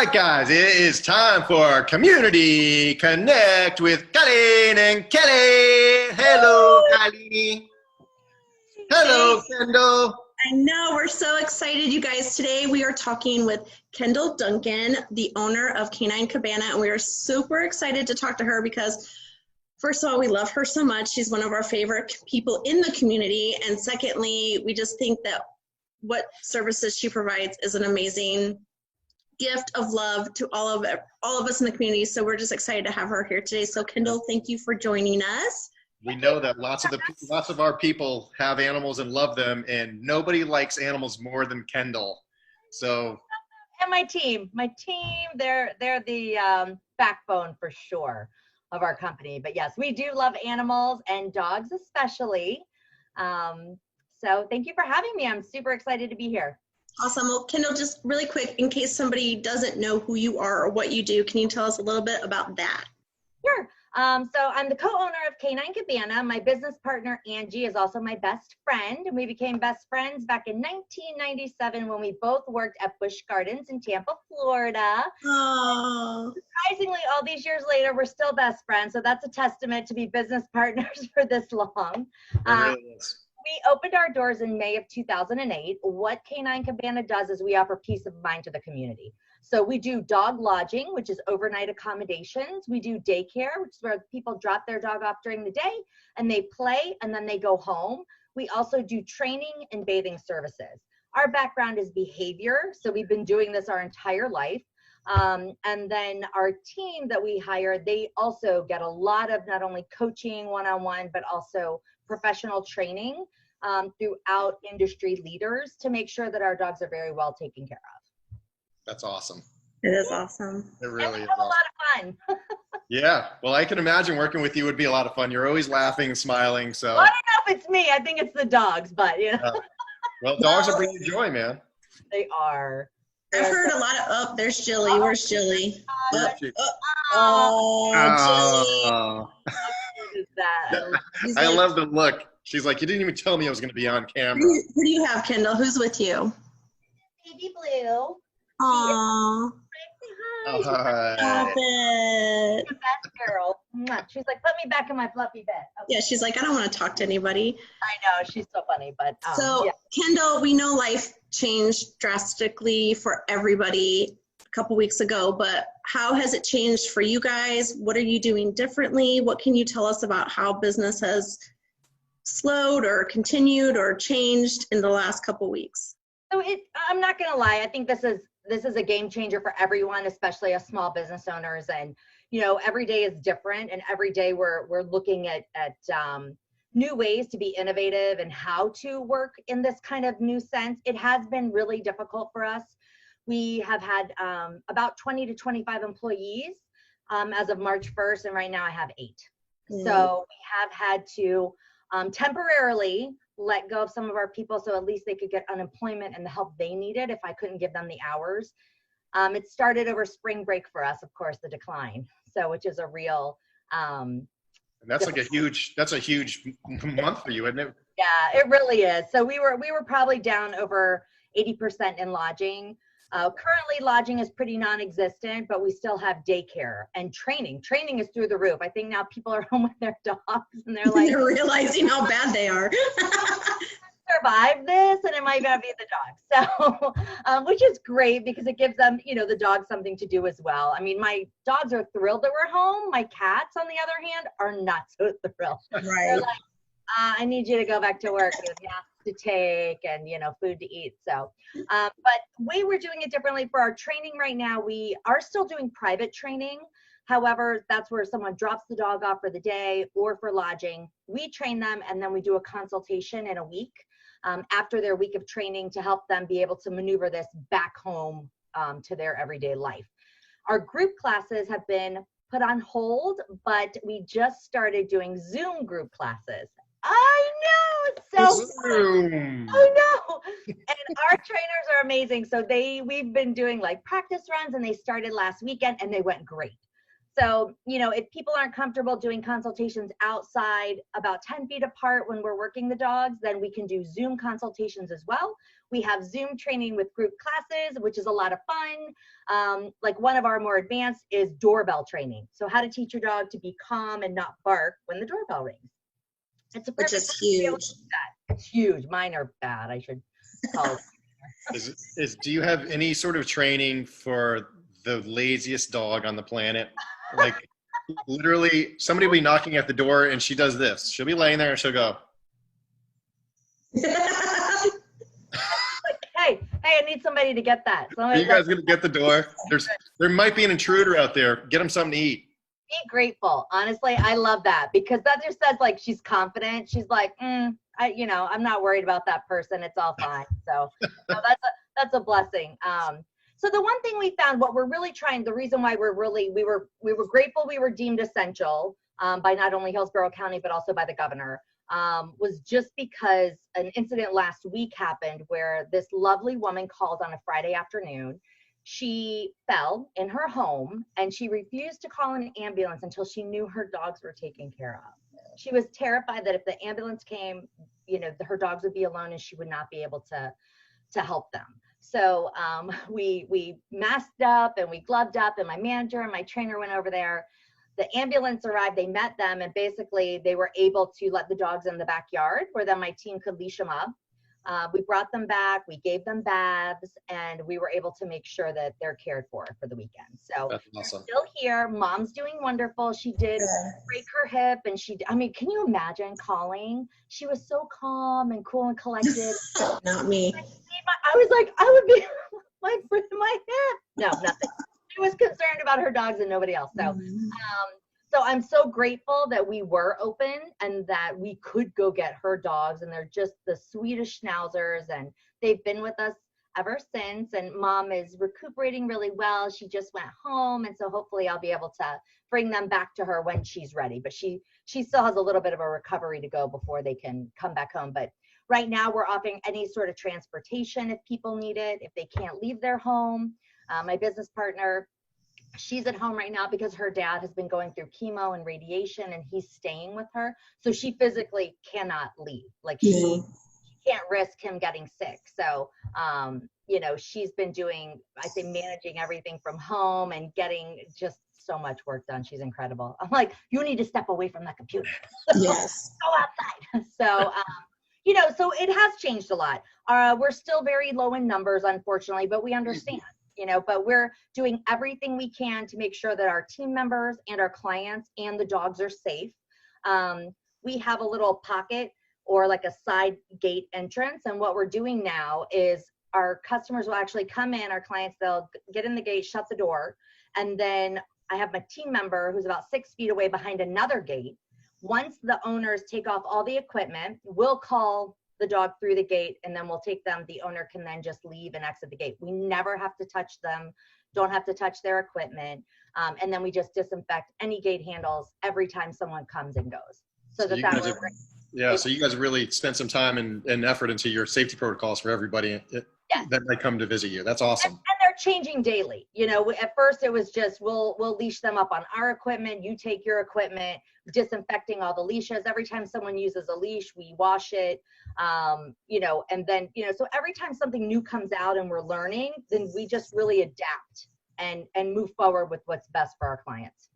right, guys, it is time for Community Connect with Colleen and Kelly. Hello, Colleen. Hello, Kendall. I know, we're so excited, you guys. Today we are talking with Kendall Duncan, the owner of Canine Cabana, and we are super excited to talk to her because, first of all, we love her so much. She's one of our favorite people in the community, and secondly, we just think that what services she provides is an amazing gift of love to all of us in the community. So we're just excited to have her here today. So Kendall, thank you for joining us. We know that lots of our people have animals and love them, and nobody likes animals more than Kendall. So, and my team, they're the backbone for sure of our company. But yes, we do love animals and dogs especially. So thank you for having me. I'm super excited to be here. Awesome. Well, Kendall, just really quick, in case somebody doesn't know who you are or what you do, can you tell us a little bit about that? Sure. So I'm the co-owner of Canine Cabana. My business partner, Angie, is also my best friend. And we became best friends back in 1997 when we both worked at Busch Gardens in Tampa, Florida. Oh. Surprisingly, all these years later, we're still best friends. So that's a testament to be business partners for this long. it really is. We opened our doors in May of 2008. What Canine Cabana does is we offer peace of mind to the community. So we do dog lodging, which is overnight accommodations. We do daycare, which is where people drop their dog off during the day and they play and then they go home. We also do training and bathing services. Our background is behavior, so we've been doing this our entire life. And then our team that we hire, they also get a lot of not only coaching one-on-one, but also professional training throughout industry leaders to make sure that our dogs are very well taken care of. That's awesome. It is awesome. It really is. A lot of fun. Yeah. Well, I can imagine working with you would be a lot of fun. You're always laughing, smiling. So well, I don't know if it's me. I think it's the dogs, but you know. Well, dogs are bringing you joy, man. They are. I've heard a lot of, there's Jilly. Where's Jilly? Oh. Jilly. That? I love the look. She's like, you didn't even tell me I was going to be on camera. Who do you have, Kendall? Who's with you? Baby Blue. Aww. Oh, hi. Stop it. The best girl. She's like, put me back in my fluffy bed. Okay. Yeah, she's like, I don't want to talk to anybody. I know, she's so funny, but so yeah. Kendall, we know life changed drastically for everybody a couple weeks ago, but how has it changed for you guys? What are you doing differently? What can you tell us about how business has slowed or continued or changed in the last couple weeks? So I'm not gonna lie, I think this is a game changer for everyone, especially as small business owners. And you know, every day is different, and every day we're looking at new ways to be innovative and how to work in this kind of new sense. It has been really difficult for us. We have had about 20 to 25 employees as of March 1st, and right now I have 8. So we have had to temporarily let go of some of our people so at least they could get unemployment and the help they needed if I couldn't give them the hours. It started over spring break for us, of course, the decline. So which is a real and that's like a huge month for you, isn't it? Yeah, it really is. So we were probably down over 80% in lodging. Currently lodging is pretty non-existent, but we still have daycare and training. Training is through the roof. I think now people are home with their dogs and they're like, they're realizing how bad they are. survive this, and it might not be the dog. So, which is great because it gives them, you know, the dogs something to do as well. I mean, my dogs are thrilled that we're home. My cats, on the other hand, are not so thrilled. Right. They're like, I need you to go back to work. You have naps to take and, you know, food to eat. So, but we were doing it differently for our training right now. We are still doing private training. However, that's where someone drops the dog off for the day or for lodging. We train them and then we do a consultation in a week after their week of training to help them be able to maneuver this back home to their everyday life. Our group classes have been put on hold, but we just started doing Zoom group classes. I know, it's so fun. I know. And our trainers are amazing. So we've been doing like practice runs and they started last weekend and they went great. So, if people aren't comfortable doing consultations outside about 10 feet apart when we're working the dogs, then we can do Zoom consultations as well. We have Zoom training with group classes, which is a lot of fun. Like one of our more advanced is doorbell training. So how to teach your dog to be calm and not bark when the doorbell rings. It's a Which is huge. It's huge. Mine are bad. I should call it. Do you have any sort of training for the laziest dog on the planet? Like literally somebody will be knocking at the door and she does this. She'll be laying there and she'll go. Hey, I need somebody to get that. Are you guys going to get the door? There might be an intruder out there. Get them something to eat. Be grateful. Honestly, I love that because that just says like she's confident. She's like, I'm not worried about that person. It's all fine. So that's a blessing. So the one thing we found, what we're really trying, the reason why we were grateful we were deemed essential by not only Hillsborough County, but also by the governor, was just because an incident last week happened where this lovely woman called on a Friday afternoon. She fell in her home and she refused to call an ambulance until she knew her dogs were taken care of. She was terrified that if the ambulance came, her dogs would be alone and she would not be able to help them. So we masked up and we gloved up, and my manager and my trainer went over there. The ambulance arrived, they met them, and basically they were able to let the dogs in the backyard where then my team could leash them up. We brought them back, we gave them baths, and we were able to make sure that they're cared for the weekend. So that's awesome. Still here. Mom's doing wonderful. She did break her hip, and can you imagine calling? She was so calm and cool and collected. Not me. I was like, I would be like, my hip. No, nothing. She was concerned about her dogs and nobody else. So, so I'm so grateful that we were open and that we could go get her dogs, and they're just the sweetest schnauzers, and they've been with us ever since. And Mom is recuperating really well. She just went home, and so hopefully I'll be able to bring them back to her when she's ready. But she still has a little bit of a recovery to go before they can come back home. But right now we're offering any sort of transportation if people need it, if they can't leave their home. My business partner, she's at home right now because her dad has been going through chemo and radiation, and he's staying with her. So she physically cannot leave. Like she can't risk him getting sick. So, she's been doing, managing everything from home and getting just so much work done. She's incredible. I'm like, you need to step away from that computer. Yes. Go outside. So, so it has changed a lot. We're still very low in numbers, unfortunately, but we understand. But we're doing everything we can to make sure that our team members and our clients and the dogs are safe. We have a little pocket or like a side gate entrance. And what we're doing now is our customers will actually come in, our clients, they'll get in the gate, shut the door. And then I have my team member who's about 6 feet away behind another gate. Once the owners take off all the equipment, we'll call the dog through the gate, and then we'll take them. The owner can then just leave and exit the gate. We never have to touch them, don't have to touch their equipment. And then we just disinfect any gate handles every time someone comes and goes. So you guys really spent some time and effort into your safety protocols for everybody that might come to visit you. That's awesome. And they're changing daily. At first it was just, we'll leash them up on our equipment. You take your equipment, disinfecting all the leashes. Every time someone uses a leash, we wash it. And then, so every time something new comes out and we're learning, then we just really adapt and move forward with what's best for our clients.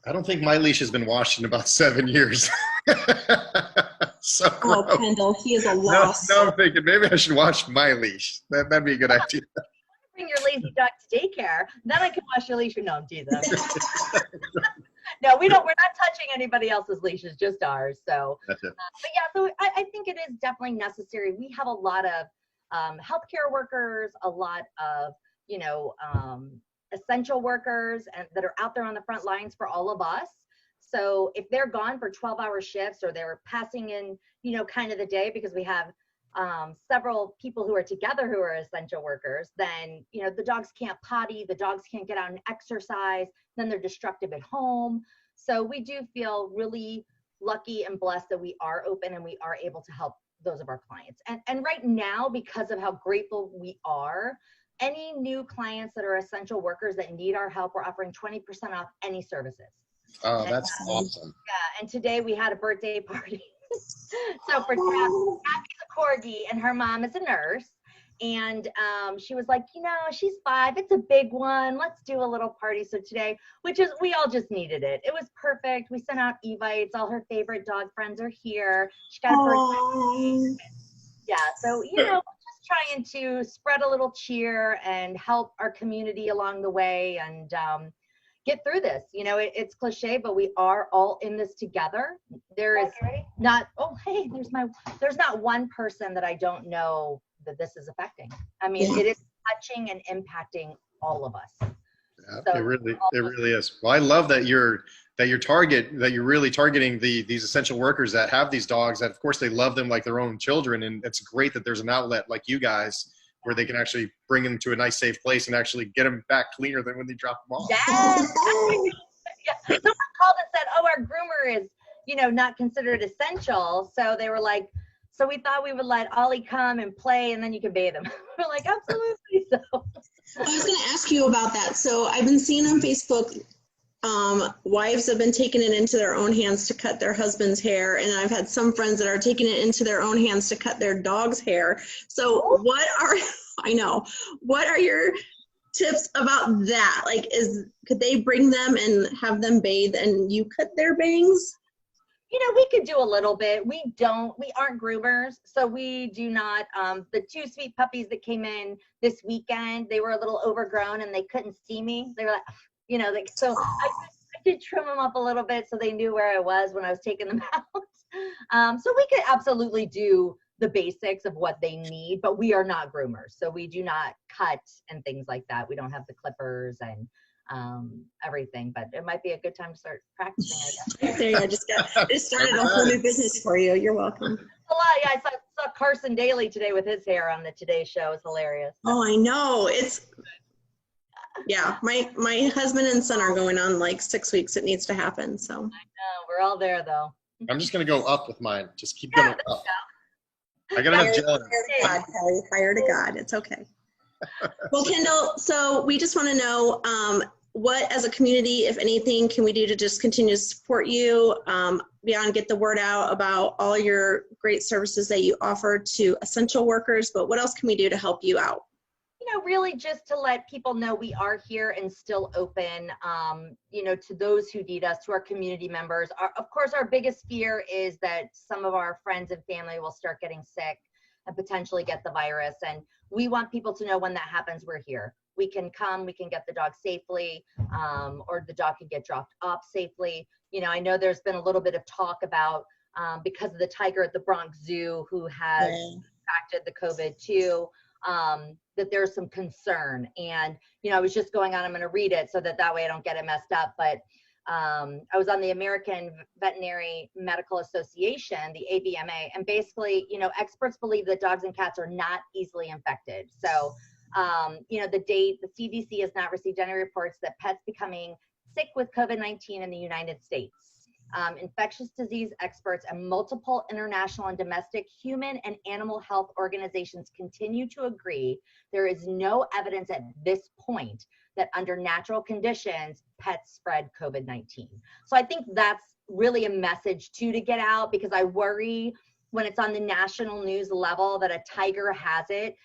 I don't think my leash has been washed in about 7 years. Kendall, he is a loss. Now I'm thinking maybe I should wash my leash. That'd be a good idea. Bring your lazy dog to daycare, then I can wash your leash. No, I'm teasing. No, we're not touching anybody else's leashes, just ours. So, that's it. But yeah, so I think it is definitely necessary. We have a lot of healthcare workers, a lot of essential workers that are out there on the front lines for all of us. So if they're gone for 12-hour shifts, or they're passing in, kind of the day, because we have several people who are together who are essential workers, then, the dogs can't potty, the dogs can't get out and exercise, then they're destructive at home. So we do feel really lucky and blessed that we are open and we are able to help those of our clients. And right now, because of how grateful we are, any new clients that are essential workers that need our help, we're offering 20% off any services. Oh, that's awesome. Yeah, and today we had a birthday party. So for Kathy's a corgi and her mom is a nurse. And she was like, you know, she's 5. It's a big one. Let's do a little party. So today, we all just needed it. It was perfect. We sent out evites. All her favorite dog friends are here. She got a birthday. Yeah. So, you know, just trying to spread a little cheer and help our community along the way and get through this. You know, it's cliche, but we are all in this together. There is not, oh, hey, there's not one person that I don't know that this is affecting. I mean, it is touching and impacting all of us. Yeah, so it really is. Well, I love that you're really targeting these essential workers that have these dogs that, of course, they love them like their own children. And it's great that there's an outlet like you guys where they can actually bring them to a nice, safe place and actually get them back cleaner than when they drop them off. Yes. Yeah. Someone called and said, oh, our groomer is, you know, not considered essential. So they were like, so we thought we would let Ollie come and play and then you can bathe him. We're like, absolutely. So I was going to ask you about that. So I've been seeing on Facebook, wives have been taking it into their own hands to cut their husband's hair. And I've had some friends that are taking it into their own hands to cut their dog's hair. So what are your tips about that? Like, could they bring them and have them bathe and you cut their bangs? You know, we could do a little bit. We aren't groomers, so we do not. The 2 sweet puppies that came in this weekend, they were a little overgrown and they couldn't see me. They were like, you know, so I did trim them up a little bit so they knew where I was when I was taking them out. So we could absolutely do the basics of what they need, but we are not groomers, so we do not cut and things like that. We don't have the clippers and everything, but it might be a good time to start practicing, I guess. There you go. Just started a whole new business for you. You're welcome. A lot. Yeah, I saw Carson Daly today with his hair on the Today Show. It's hilarious. Oh, I know. My husband and son are going on like 6 weeks. It needs to happen. So I know we're all there though. I'm just gonna go up with mine. Just keep going up. I got enough gel. Fire to God. It's okay. Well, Kendall, so we just want to know what, as a community, if anything, can we do to just continue to support you, beyond get the word out about all your great services that you offer to essential workers, but what else can we do to help you out? You know, really just to let people know we are here and still open, you know, to those who need us, to our community members. Of course, our biggest fear is that some of our friends and family will start getting sick and potentially get the virus. And we want people to know when that happens, we're here. We can come, we can get the dog safely, or the dog can get dropped off safely. You know, I know there's been a little bit of talk about, because of the tiger at the Bronx Zoo who has contracted the COVID too, that there's some concern. And, you know, I was just going on, I'm going to read it so that way I don't get it messed up. But I was on the American Veterinary Medical Association, the AVMA, and basically, you know, experts believe that dogs and cats are not easily infected. So, you know, the CDC has not received any reports that pets becoming sick with COVID-19 in the United States. Infectious disease experts and multiple international and domestic human and animal health organizations continue to agree there is no evidence at this point that under natural conditions, pets spread COVID-19. So I think that's really a message too to get out, because I worry when it's on the national news level that a tiger has it.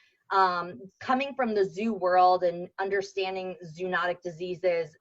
Coming from the zoo world and understanding zoonotic diseases,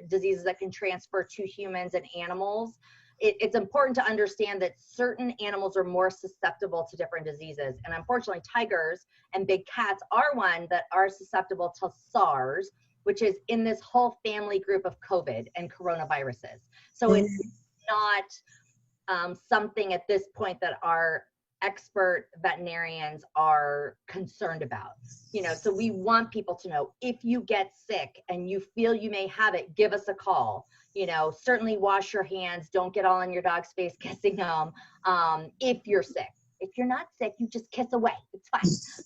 diseases that can transfer to humans and animals, it's important to understand that certain animals are more susceptible to different diseases. And unfortunately, tigers and big cats are one that are susceptible to SARS, which is in this whole family group of COVID and coronaviruses. So it's not something at this point that our expert veterinarians are concerned about. You know, so we want people to know, if you get sick and you feel you may have it, give us a call. You know, certainly wash your hands. Don't get all in your dog's face kissing them. If you're sick. If you're not sick, you just kiss away. It's fine.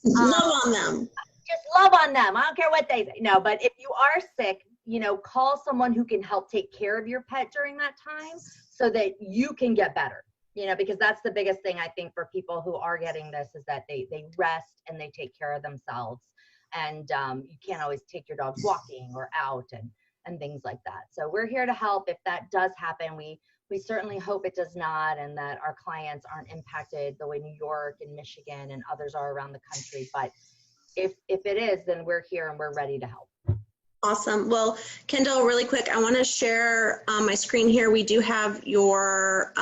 Love on them. Just love on them. I don't care what they say. No, but if you are sick, you know, call someone who can help take care of your pet during that time so that you can get better. You know, because that's the biggest thing I think for people who are getting this is that they rest and they take care of themselves. and you can't always take your dog walking or out and things like that. So we're here to help if that does happen. We certainly hope it does not, and that our clients aren't impacted the way New York and Michigan and others are around the country. But if it is, then we're here and we're ready to help. Awesome. Well, Kendall, really quick, I want to share my screen here. We do have your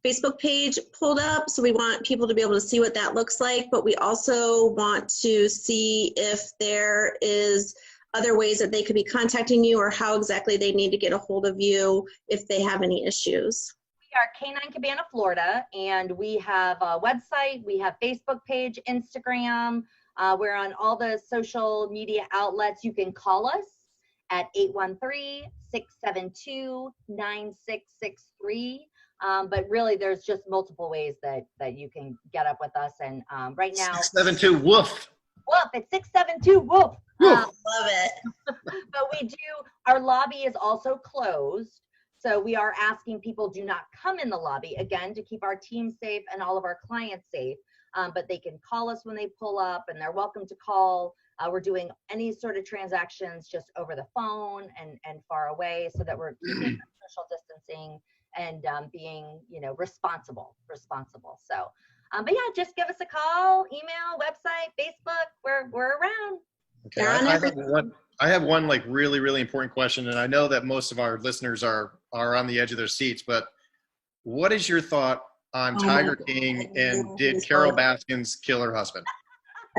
Facebook page pulled up, so we want people to be able to see what that looks like, but we also want to see if there is other ways that they could be contacting you, or how exactly they need to get a hold of you if they have any issues. We are Canine Cabana Florida, and we have a website, we have Facebook page, Instagram. We're on all the social media outlets. You can call us at 813-672-9663. But really, there's just multiple ways that you can get up with us. And right now, 672 woof. Woof, it's 672 woof. Love it. But we do, our lobby is also closed. So we are asking people do not come in the lobby, again, to keep our team safe and all of our clients safe. But they can call us when they pull up, and they're welcome to call. We're doing any sort of transactions just over the phone and far away, so that we're keeping social distancing and being, responsible. So, but yeah, just give us a call, email, website, Facebook. We're around. Okay, I have one like really, really important question, and I know that most of our listeners are on the edge of their seats, but what is your thought on Tiger King, and did Carol Baskins kill her husband?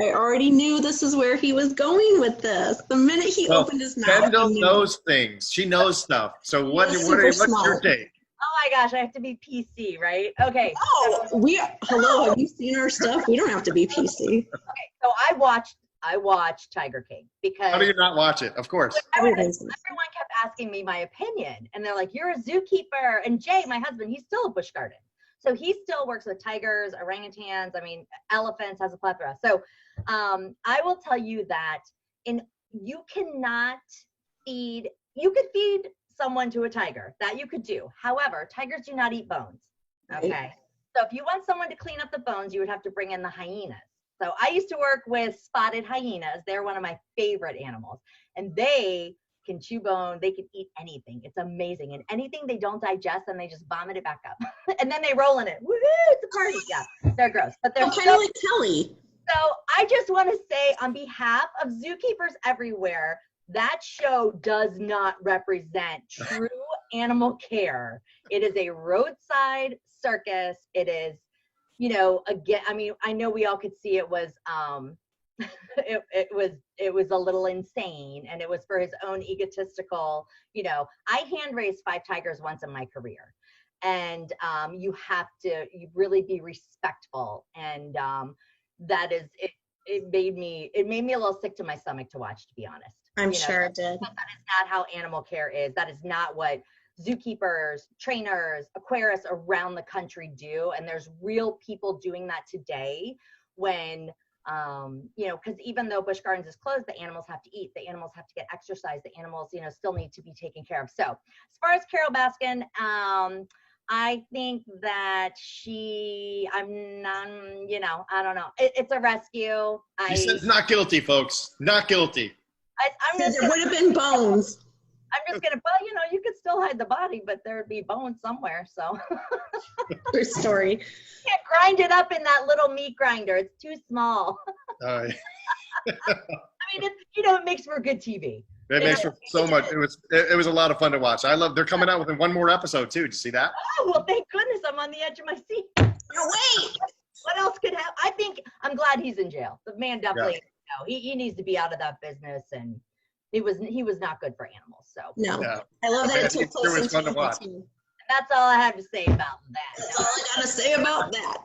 I already knew this is where he was going with this. The minute he opened his mouth. Kendall knows things. She knows stuff. So what's your take? Oh my gosh, I have to be PC, right? Okay. Oh, hello, have you seen our stuff? We don't have to be PC. Okay, so I watched Tiger King because. How do you not watch it? Of course. Everyone kept asking me my opinion, and they're like, "You're a zookeeper." And Jay, my husband, he's still a bush garden. So he still works with tigers, orangutans, elephants, has a plethora. So I will tell you that you could feed someone to a tiger. That you could do. However, tigers do not eat bones. Okay. Right. So if you want someone to clean up the bones, you would have to bring in the hyenas. So I used to work with spotted hyenas. They're one of my favorite animals. And they can chew bone, they can eat anything. It's amazing. And anything they don't digest, then they just vomit it back up. And then they roll in it. Woohoo, it's a party. Yeah, they're gross. But they're kind of like Kelly. So I just want to say, on behalf of zookeepers everywhere, that show does not represent true animal care. It is a roadside circus. It is, again, I know we all could see it was it was a little insane, and it was for his own egotistical, I hand raised 5 tigers once in my career, and you really be respectful, and that is it. It made me a little sick to my stomach to watch, to be honest. I'm sure it did. That is not how animal care is. That is not what zookeepers, trainers, aquarists around the country do. And there's real people doing that today when, because even though Busch Gardens is closed, the animals have to eat, the animals have to get exercise, the animals, still need to be taken care of. So as far as Carol Baskin, I think that I'm not, I don't know. It's a rescue. She says not guilty, folks. Not guilty. There would have been bones. I'm just going to, you could still hide the body, but there'd be bones somewhere. So. True story. You can't grind it up in that little meat grinder. It's too small. It makes for good TV. It makes for so much. It was a lot of fun to watch. They're coming out with one more episode too. Did you see that? Oh, well, thank goodness I'm on the edge of my seat. No way. What else could happen? I'm glad he's in jail. The man definitely, he needs to be out of that business, and he was not good for animals. So no, I love that. It was fun to watch. That's all I have to say about that. That's all I gotta say about that.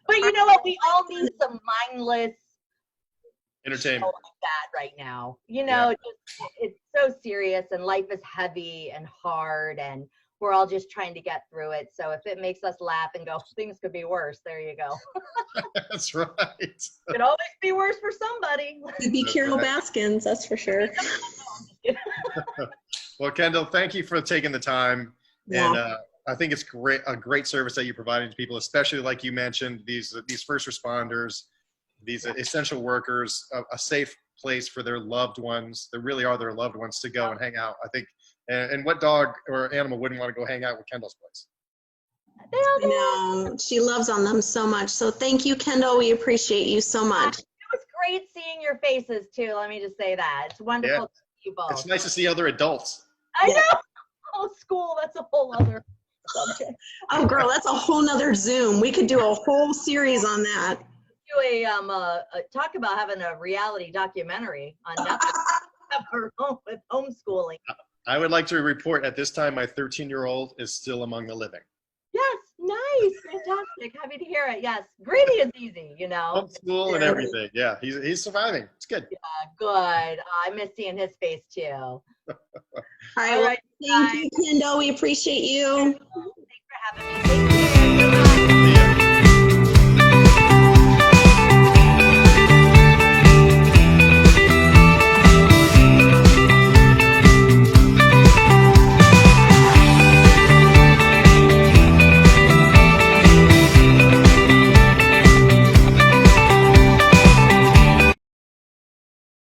But you know what? We all need some mindless entertainment like that right now. It's so serious, and life is heavy and hard, and we're all just trying to get through it. So if it makes us laugh and go, things could be worse, there you go. That's right. It could always be worse for somebody. Could be Carol Baskins, that's for sure. Well, Kendall, thank you for taking the time. Yeah. And I think it's a great service that you're providing to people, especially like you mentioned, these first responders. these essential workers a safe place for their loved ones. They really are their loved ones to go and hang out. I think, and what dog or animal wouldn't want to go hang out with Kendall's place? They all do. No, she loves on them so much. So thank you, Kendall. We appreciate you so much. It was great seeing your faces too. Let me just say that. It's wonderful to see you both. It's nice to see other adults. I know. Oh, school, that's a whole other subject. Oh, girl, that's a whole nother Zoom. We could do a whole series on that. Do a talk about having a reality documentary on Netflix with homeschooling. I would like to report at this time my 13-year-old is still among the living. Yes, nice, fantastic. Happy to hear it. Yes, Grady is easy, you know. Homeschool and everything. Yeah, he's surviving. It's good. Yeah, good. I miss seeing his face too. All right, well, thank you, Kendall. We appreciate you. Thanks for having me.